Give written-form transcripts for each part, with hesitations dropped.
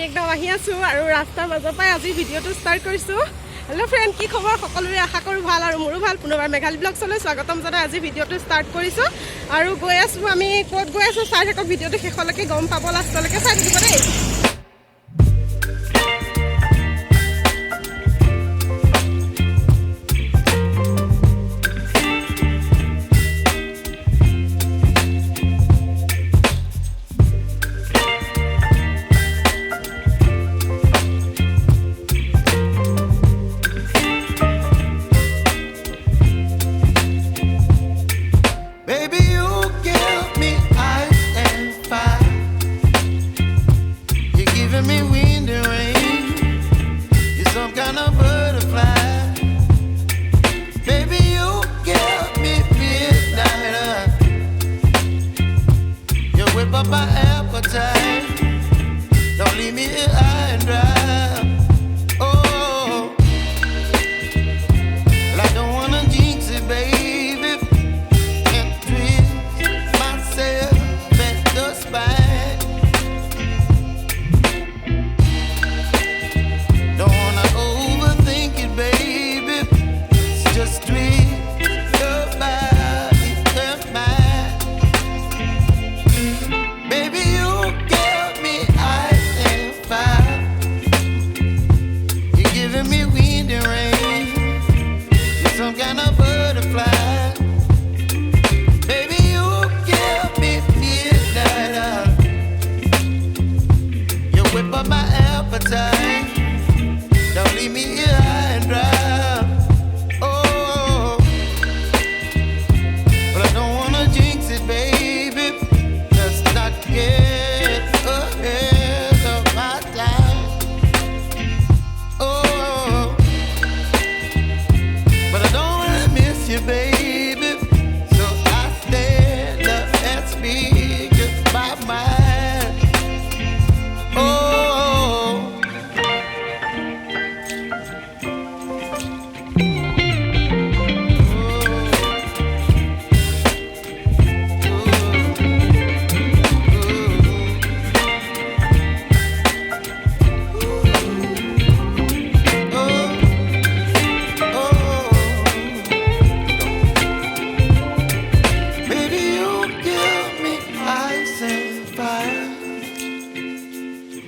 একদম আহি আছোঁ আৰু ৰাস্তাৰ মাজৰ পৰাই আজি ভিডিঅ'টো ষ্টাৰ্ট কৰিছোঁ। হেল্ল' ফ্ৰেণ্ড, কি খবৰ? সকলোৰে আশা কৰোঁ ভাল আৰু মোৰো ভাল। পুনৰবাৰ মেঘালী ব্লগছলৈ স্বাগতম জনাই আজি ভিডিঅ'টো ষ্টাৰ্ট কৰিছোঁ আৰু গৈ আছোঁ। আমি ক'ত গৈ আছোঁ চাই থাকক, ভিডিঅ'টো শেষলৈকে গম পাব, লাষ্টলৈকে চাই থাকিব দেই।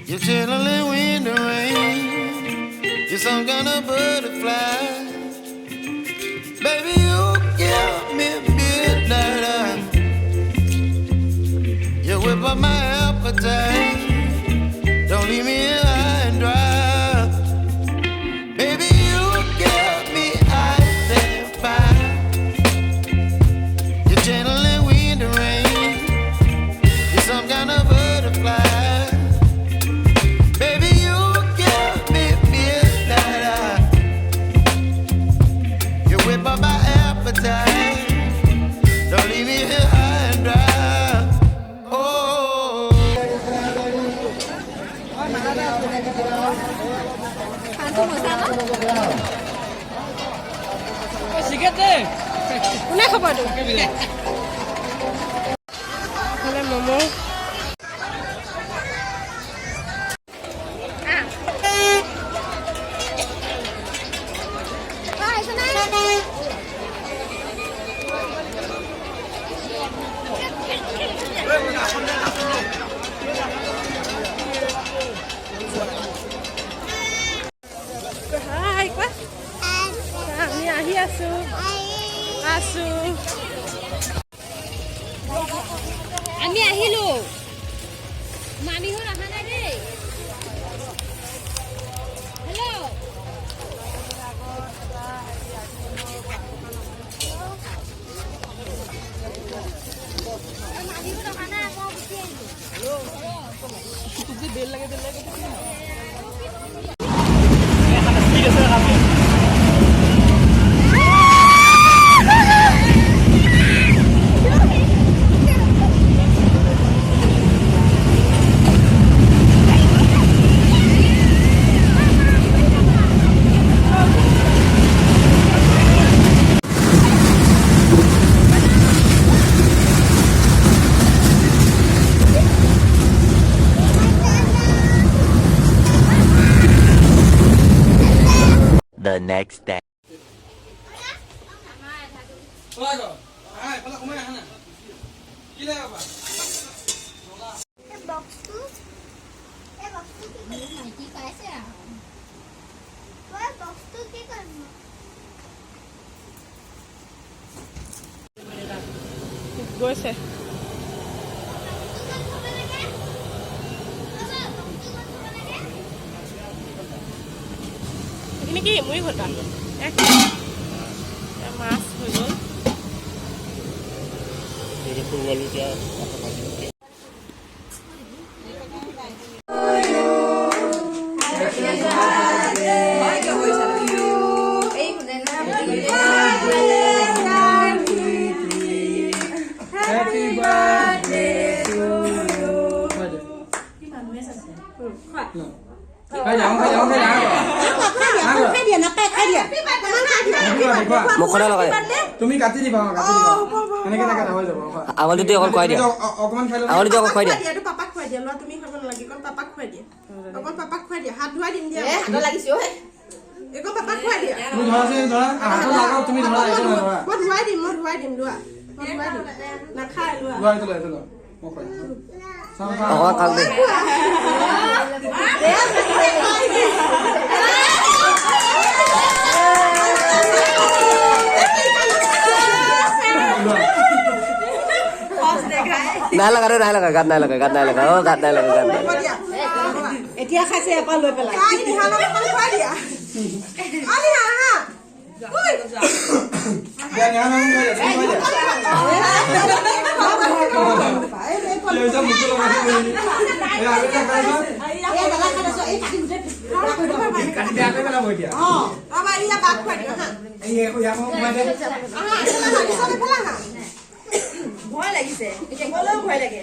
You're chilling in the rain. You're some kind of butterfly. Baby, you give me midnight. You whip up my appetite. Don't leave me high and dry. Baby, you give me ice and fire. You're channeling wind and rain. You're some kind of butterfly. Don't leave me here high and dry. Oh. কোনে খবৰটো? ম'ম' আমি আহিলো মামিহঁত অহা নাই দেই hello' মামিহঁত অহা নাই আকৌ গুচি আহিলো বেল লাগে ঠিক আছে আমি next day. গৈছে এইখিনি কি মুড়ি ঘটা মাছ হৈ গ'ল তুমি কাটি দিবা এনেকে হৈ যাব আঙুলিটো অকল খুৱাই দিয়া অকমান খাই লওঁ আঙুলিটো অকল খুৱাই দিয়া এইটো পাপাক খুৱাই দিয়া লোৱা তুমি খাব নালাগে অকল পাপাক খুৱাই দিয়া অকল পাপাক খুৱাই দিয়া হাত ধুৱাই দিম দিয়া একো পাপাক খুৱাই দিয়া তুমি ধৰা হাতত লাগাও তুমি ধৰা এইটো নধৰা মই ধুৱাই দিম লোৱা মই ধুৱাই দিম নাখায় লোৱা লোৱা এইটো লোৱা মই খুৱাই অকল খাওক দে নাই লগা গাত নাই লগা গাত নাই লগা এতিয়া খাইছে এপাল লৈ পেলাই খুৱাই দিয়া ভয় লাগিছে ভয় লাগে